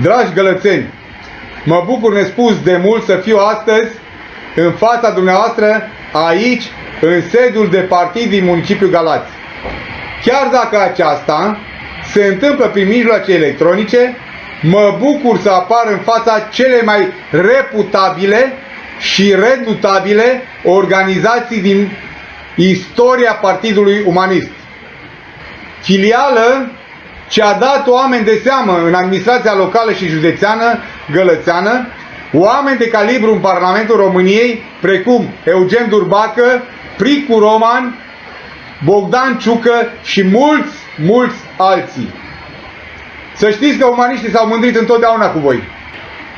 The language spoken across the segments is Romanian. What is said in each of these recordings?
Dragi gălățeni, mă bucur nespus de mult să fiu astăzi în fața dumneavoastră, aici, în sediul de partid din municipiul Galați. Chiar dacă aceasta se întâmplă prin mijloace electronice, mă bucur să apar în fața cele mai reputabile și redutabile organizații din istoria Partidului Umanist. Filială ce a dat oameni de seamă în administrația locală și județeană gălățeană, oameni de calibru în Parlamentul României, precum Eugen Durbacă, Pricu Roman, Bogdan Ciucă și mulți alții. Să știți că umaniștii s-au mândrit întotdeauna cu voi,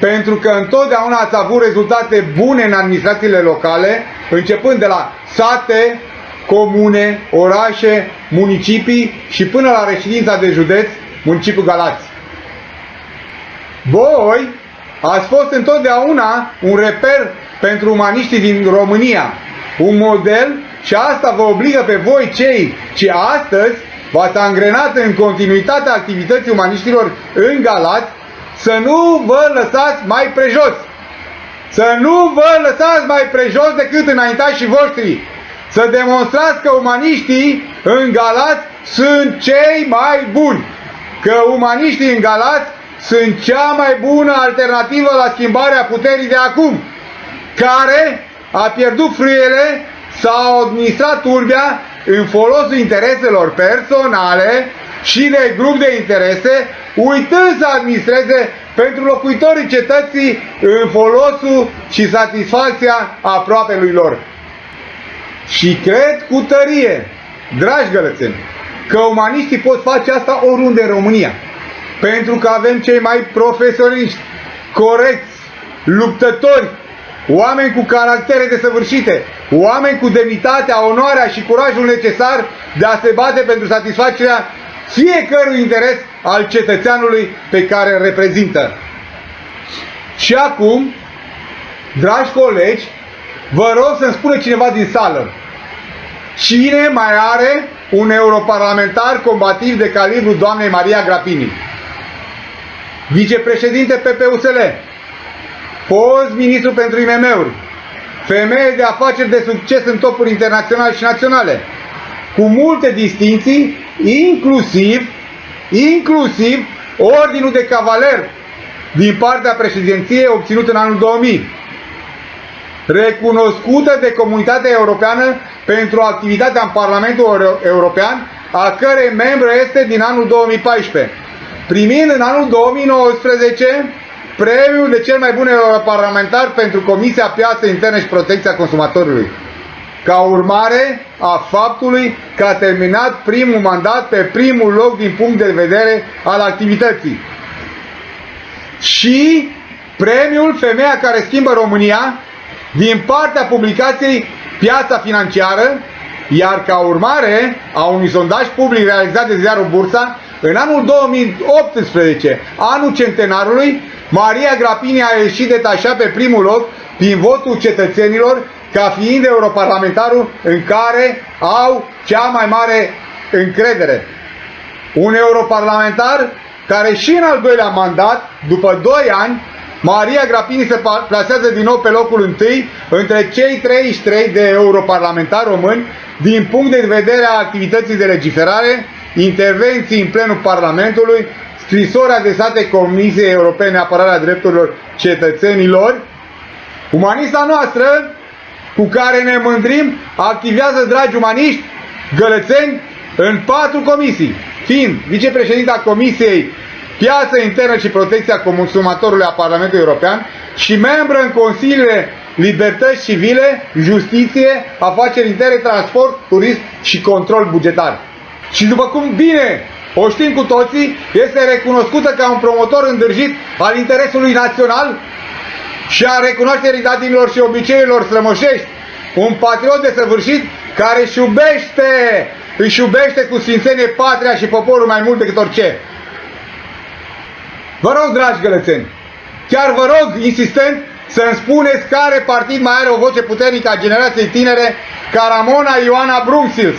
pentru că întotdeauna ați avut rezultate bune în administrațiile locale, începând de la sate, comune, orașe, municipii și până la reședința de județ, municipiul Galați. Voi ați fost întotdeauna un reper pentru umaniștii din România, un model, și asta vă obligă pe voi cei ce astăzi v-ați angrenat în continuitatea activității umaniștilor în Galați să nu vă lăsați mai prejos. Să nu vă lăsați mai prejos decât înaintașii voștri. Să demonstrați că umaniștii în Galați sunt cei mai buni. Că umaniștii în Galați sunt cea mai bună alternativă la schimbarea puterii de acum, care a pierdut frâiele, s-a administrat urbea în folosul intereselor personale și de grup de interese, uitând să administreze pentru locuitorii cetății în folosul și satisfacția aproapelui lor. Și cred cu tărie, dragi gălățeni, că umaniștii pot face asta oriunde în România, pentru că avem cei mai profesioniști, corecți, luptători, oameni cu caractere desăvârșite, oameni cu demnitatea, onoarea și curajul necesar de a se bate pentru satisfacerea fiecărui interes al cetățeanului pe care îl reprezintă. Și acum, dragi colegi, vă rog să-mi spună cineva din sală, cine mai are un europarlamentar combativ de calibru doamnei Maria Grapini? Vicepreședinte PPUSL, fost ministru pentru IMM-uri, femeie de afaceri de succes în topuri internaționale și naționale, cu multe distinții, inclusiv Ordinul de Cavaler din partea președinției obținut în anul 2000, recunoscută de Comunitatea Europeană pentru activitatea în Parlamentul European, a cărei membră este din anul 2014, primind în anul 2019 premiul de cel mai bun europarlamentar pentru Comisia Piață Internă și Protecția Consumatorului, ca urmare a faptului că a terminat primul mandat pe primul loc din punct de vedere al activității. Și premiul Femeia care schimbă România din partea publicației Piața Financiară, iar ca urmare a unui sondaj public realizat de ziarul Bursa, în anul 2018, anul centenarului, Maria Grapini a ieșit detașat pe primul loc prin votul cetățenilor ca fiind europarlamentarul în care au cea mai mare încredere. Un europarlamentar care și în al doilea mandat, după 2 ani, Maria Grapini se plasează din nou pe locul întâi între cei 33 de europarlamentari români din punct de vedere a activității de legiferare, intervenții în plenul Parlamentului, scrisori adresate Comisiei Europene Apărarea Drepturilor Cetățenilor. Umanista noastră, cu care ne mândrim, activează, dragi umaniști, gălățeni, în 4 comisii, fiind vicepreședinta Comisiei Piață Internă și Protecția Consumatorului a Parlamentului European și membră în Consiliile Libertăți Civile, Justiție, Afaceri Interne, Transport, Turism și Control Bugetar. Și după cum bine o știm cu toții, este recunoscută ca un promotor îndrăjit al interesului național și a recunoașterii datinilor și obiceiurilor strămoșești, un patriot desăvârșit care își iubește cu sfințenie patria și poporul mai mult decât orice. Vă rog, dragi gălățeni, chiar vă rog insistent să-mi spuneți care partid mai are o voce puternică a generației tinere ca Ramona Ioana Brumsils,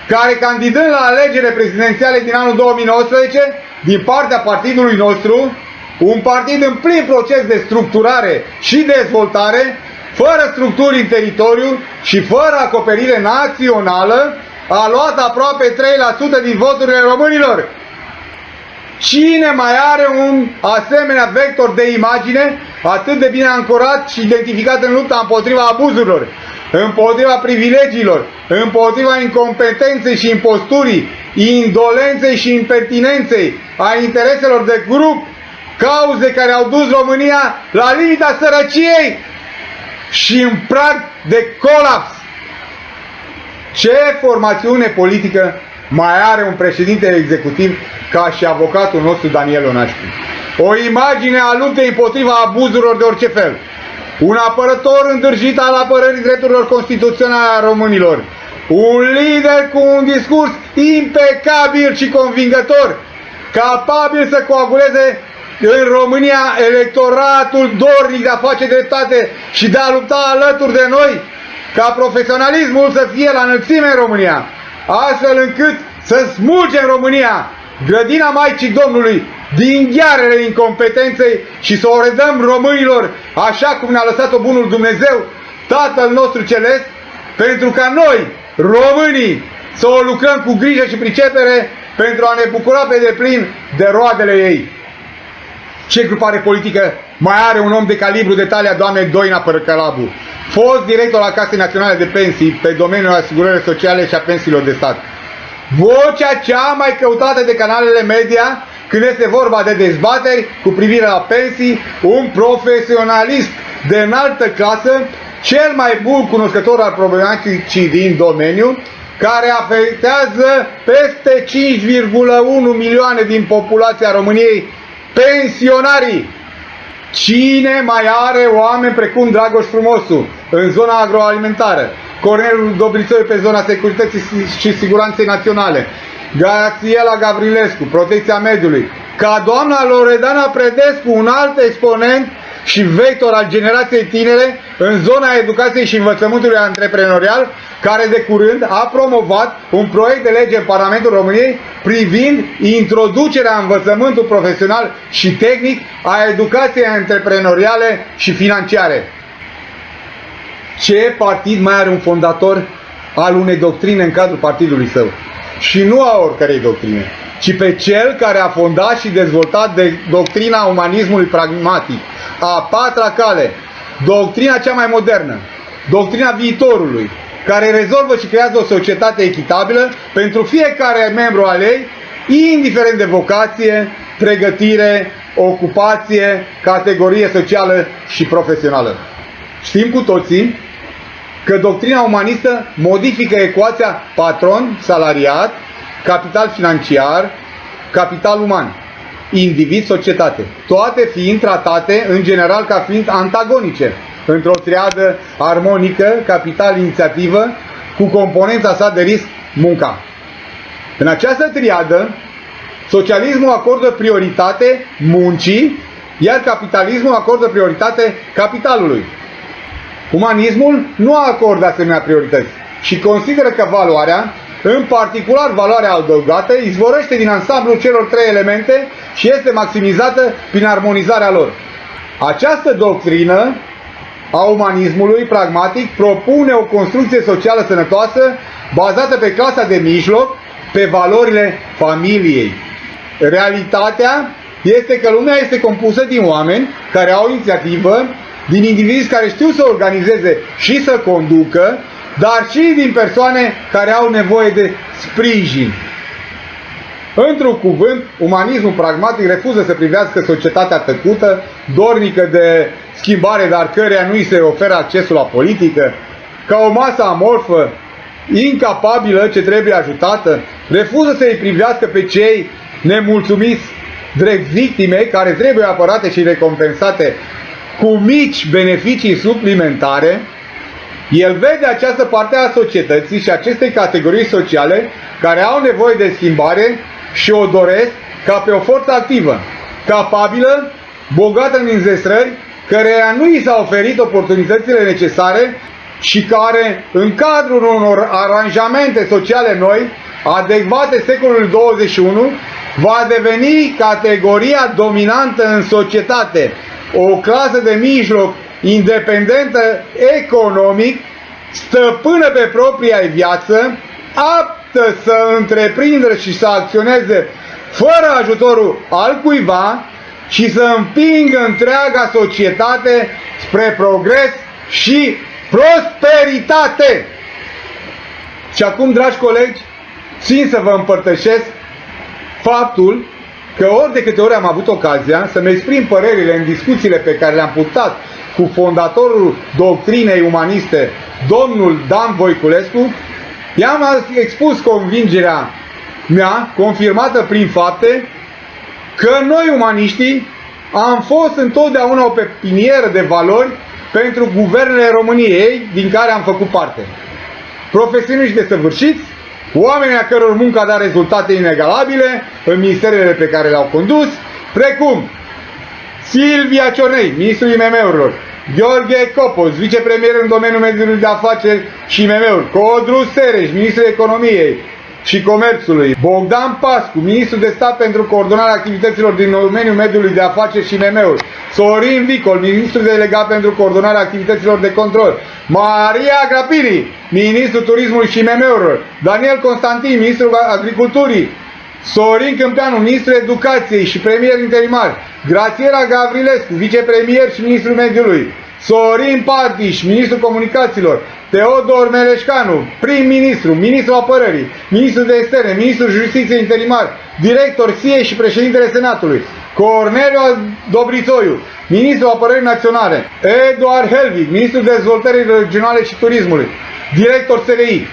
care, candidând la alegere prezidențiale din anul 2019, din partea partidului nostru, un partid în plin proces de structurare și dezvoltare, fără structuri în teritoriu și fără acoperire națională, a luat aproape 3% din voturile românilor. Cine mai are un asemenea vector de imagine atât de bine ancorat și identificat în lupta împotriva abuzurilor, împotriva privilegiilor, împotriva incompetenței și imposturii, indolenței și impertinenței, a intereselor de grup, cauze care au dus România la limita sărăciei și în prag de colaps? Ce formațiune politică mai are un președinte executiv ca și avocatul nostru Daniel Onașcu? O imagine a luptei împotriva abuzurilor de orice fel. Un apărător îndârjit al apărării drepturilor constituționale a românilor. Un lider cu un discurs impecabil și convingător, capabil să coaguleze în România electoratul dornic de a face dreptate și de a lupta alături de noi, ca profesionalismul să fie la înălțime în România, astfel încât să smulgem România, grădina Maicii Domnului, din ghearele incompetenței și să o redăm românilor așa cum ne-a lăsat-o bunul Dumnezeu, Tatăl nostru Celest, pentru ca noi, românii, să o lucrăm cu grijă și pricepere pentru a ne bucura pe deplin de roadele ei. Ce grupare politică mai are un om de calibru de talia doamnei Doina Părăcălabu, fost director la Casei Naționale de Pensii pe domeniul asigurării sociale și a pensiilor de stat? Vocea cea mai căutată de canalele media când este vorba de dezbateri cu privire la pensii, un profesionalist de înaltă clasă, cel mai bun cunoscător al problematicii din domeniu, care afectează peste 5,1 milioane din populația României, pensionarii. Cine mai are oameni precum Dragoș Frumosu în zona agroalimentară, Cornel Dobrițoi pe zona securității și siguranței naționale, Grațiela Gavrilescu, protecția mediului, ca doamna Loredana Predescu, un alt exponent și vector al generației tinere în zona educației și învățământului antreprenorial, care de curând a promovat un proiect de lege în Parlamentul României privind introducerea învățământului profesional și tehnic a educației antreprenoriale și financiare. Ce partid mai are un fondator al unei doctrine în cadrul partidului său? Și nu a oricărei doctrine, ci pe cel care a fondat și dezvoltat de doctrina umanismului pragmatic, a patra cale, doctrina cea mai modernă, doctrina viitorului, care rezolvă și creează o societate echitabilă pentru fiecare membru al ei, indiferent de vocație, pregătire, ocupație, categorie socială și profesională. Știm cu toții că doctrina umanistă modifică ecuația patron-salariat, capital financiar, capital uman, individ-societate, toate fiind tratate în general ca fiind antagonice, într-o triadă armonică, capital-inițiativă, cu componența sa de risc, munca. În această triadă, socialismul acordă prioritate muncii, iar capitalismul acordă prioritate capitalului. Umanismul nu acordă asemenea priorități și consideră că valoarea, în particular valoarea adăugată, izvorăște din ansamblul celor trei elemente și este maximizată prin armonizarea lor. Această doctrină a umanismului pragmatic propune o construcție socială sănătoasă bazată pe clasa de mijloc, pe valorile familiei. Realitatea este că lumea este compusă din oameni care au inițiativă, din indivizi care știu să organizeze și să conducă, dar și din persoane care au nevoie de sprijin. Într-un cuvânt, umanismul pragmatic refuză să privească societatea tăcută, dornică de schimbare, dar căreia nu îi se oferă accesul la politică, ca o masă amorfă, incapabilă, ce trebuie ajutată, refuză să îi privească pe cei nemulțumiți drept victime, care trebuie apărate și recompensate cu mici beneficii suplimentare. El vede această parte a societății și acestei categorii sociale care au nevoie de schimbare și o doresc ca pe o forță activă, capabilă, bogată în înzestrări, căreia nu i s-au oferit oportunitățile necesare și care, în cadrul unor aranjamente sociale noi, adecvate secolului 21, va deveni categoria dominantă în societate, o clasă de mijloc independentă economic, stăpână pe propria viață, aptă să întreprindă și să acționeze fără ajutorul altcuiva și să împingă întreaga societate spre progres și prosperitate. Și acum, dragi colegi, țin să vă împărtășesc faptul că ori de câte ori am avut ocazia să-mi exprim părerile în discuțiile pe care le-am purtat cu fondatorul doctrinei umaniste, domnul Dan Voiculescu, i-am expus convingerea mea, confirmată prin fapte, că noi umaniștii am fost întotdeauna o pepinieră de valori pentru guvernele României din care am făcut parte. Profesioniști desăvârșiți, oameni a căror muncă a dat rezultate inegalabile în ministerele pe care le-au condus, precum Silvia Ciornei, ministrul IMM-urilor, Gheorghe Copos, vicepremier în domeniul mediului de afaceri și IMM-uri, Codru Sereș, ministrul economiei și comerțului, Bogdan Pascu, ministrul de stat pentru coordonarea activităților din domeniul mediului de afaceri și IMM-uri, Sorin Vicol, ministrul delegat pentru coordonarea activităților de control, Maria Grapini, ministrul turismului și IMM-urilor, Daniel Constantin, ministrul agriculturii, Sorin Câmpeanu, ministrul educației și premier interimar, Grațiela Gavrilescu, vicepremier și ministrul mediului, Sorin Patiș, ministrul comunicațiilor, Teodor Meleșcanu, prim-ministru, ministrul apărării, ministrul de externe, ministrul justiției interimar, director SIE și președintele Senatului, Corneliu Dobrițoiu, ministrul apărării naționale, Eduard Helvig, ministrul dezvoltării regionale și turismului, director SRI,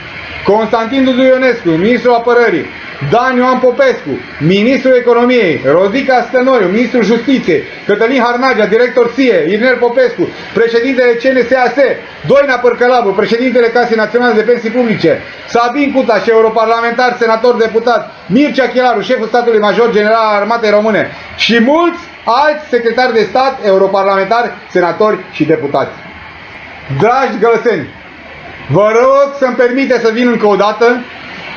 Constantin Dudu Ionescu, ministrul apărării, Dan Ioan Popescu, ministrul economiei, Rodica Stănoiu, ministrul justiției, Cătălin Harnagea, director SIE, Irnel Popescu, președintele CNSAS, Doina Părcălabu, președintele Casei Naționale de Pensii Publice, Sabin Cutaș, europarlamentar, senator, deputat, Mircea Chelaru, șeful statului major general al Armatei Române și mulți alți secretari de stat, europarlamentari, senatori și deputați. Dragi gălăseni, vă rog să-mi permite să vin încă o dată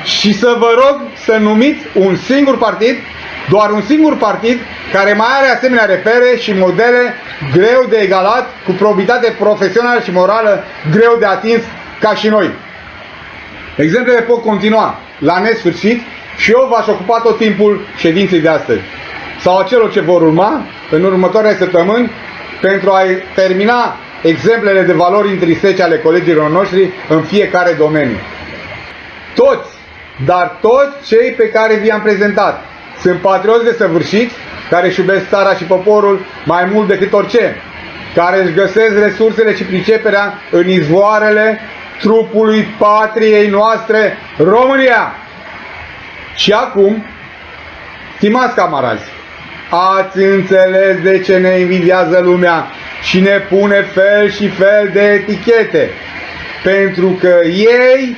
și să vă rog să numiți un singur partid, doar un singur partid, care mai are asemenea repere și modele greu de egalat, cu probitate profesională și morală greu de atins ca și noi. Exemplele pot continua la nesfârșit și eu v-aș ocupa tot timpul ședinței de astăzi sau a celor ce vor urma în următoarele săptămâni pentru a termina exemplele de valori intrinsece ale colegilor noștri în fiecare domeniu. Toți, dar toți cei pe care vi-am prezentat sunt patrioți desăvârșiți, care își iubesc țara și poporul mai mult decât orice, care își găsesc resursele și priceperea în izvoarele trupului patriei noastre, România. Și acum, stimați camarazi, ați înțeles de ce ne invidiază lumea și ne pune fel și fel de etichete, pentru că ei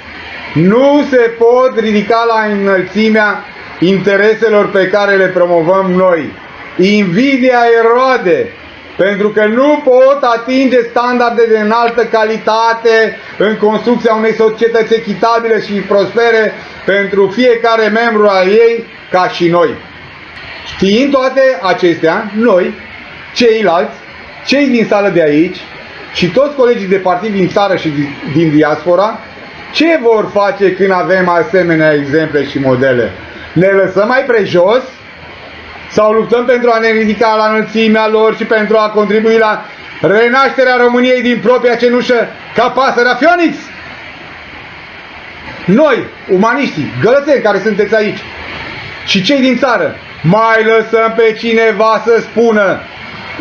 nu se pot ridica la înălțimea intereselor pe care le promovăm noi. Invidia erode, pentru că nu pot atinge standarde de înaltă calitate în construcția unei societăți echitabile și prospere pentru fiecare membru al ei, ca și noi. Știind toate acestea, noi, ceilalți, cei din sală de aici și toți colegii de partid din țară și din diaspora, ce vor face când avem asemenea exemple și modele? Ne lăsăm mai prejos? Sau luptăm pentru a ne ridica la înălțimea lor și pentru a contribui la renașterea României din propria cenușă ca pasărea Phoenix? Noi, umaniștii, gălățeni care sunteți aici și cei din țară, mai lăsăm pe cineva să spună: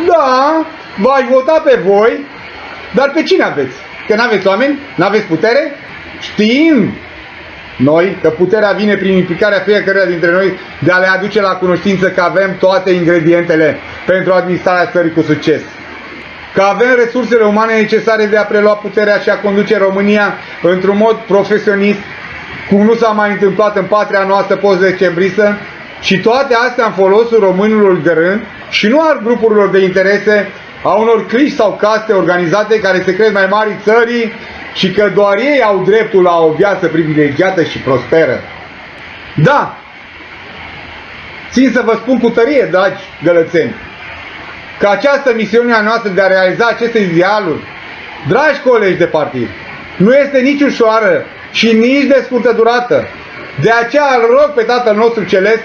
da, v-aș vota pe voi, dar pe cine aveți? Că n-aveți oameni? N-aveți putere? Știind noi că puterea vine prin implicarea fiecăruia dintre noi de a le aduce la cunoștință că avem toate ingredientele pentru administrarea țării cu succes, că avem resursele umane necesare de a prelua puterea și a conduce România într-un mod profesionist, cum nu s-a mai întâmplat în patria noastră post-decembristă, și toate astea în folosul românilor de rând și nu al grupurilor de interese, a unor cliși sau caste organizate care se cred mai mari țării și că doar ei au dreptul la o viață privilegiată și prosperă. Da, Țin să vă spun cu tărie, dragi gălățeni, că această misiune a noastră de a realiza aceste idealuri, dragi colegi de partid, nu este nici ușoară și nici de scurtă durată. De aceea îl rog pe Tatăl nostru Celest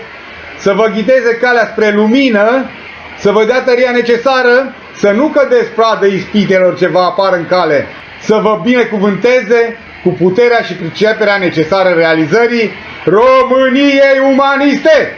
să vă ghideze calea spre lumină, să vă dea tăria necesară, să nu cădeți pradă ispitelor ce vă apar în cale, să vă binecuvânteze cu puterea și priceperea necesară realizării României umaniste.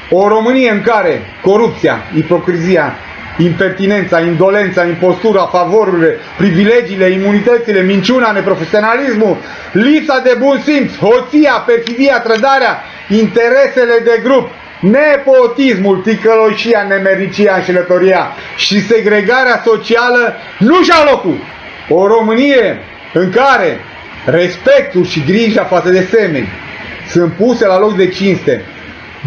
O Românie în care corupția, ipocrizia, impertinența, indolența, impostura, favorurile, privilegiile, imunitățile, minciuna, neprofesionalismul, lipsa de bun simț, hoția, perfidia, trădarea, interesele de grup, nepotismul, ticăloșia, nemernicia, înșelătoria și segregarea socială nu și-au locul. O Românie în care respectul și grija față de semeni sunt puse la loc de cinste,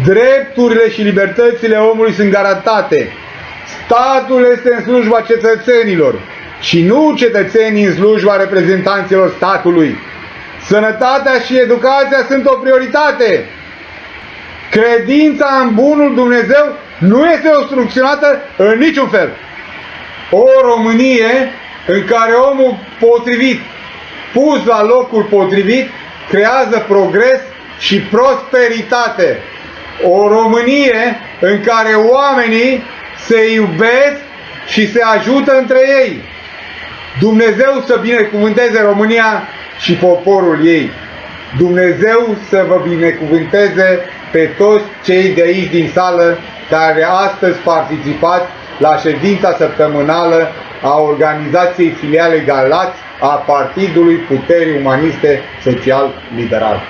drepturile și libertățile omului sunt garantate, statul este în slujba cetățenilor și nu cetățenii în slujba reprezentanților statului. Sănătatea și educația sunt o prioritate. Credința în bunul Dumnezeu nu este obstrucționată în niciun fel. O Românie în care omul potrivit, pus la locul potrivit, creează progres și prosperitate. O Românie în care oamenii se iubesc și se ajută între ei. Dumnezeu să binecuvânteze România și poporul ei. Dumnezeu să vă binecuvânteze pe toți cei de aici din sală care astăzi participați la ședința săptămânală a organizației filiale Galați a Partidului Puterii Umaniste Social Liberal.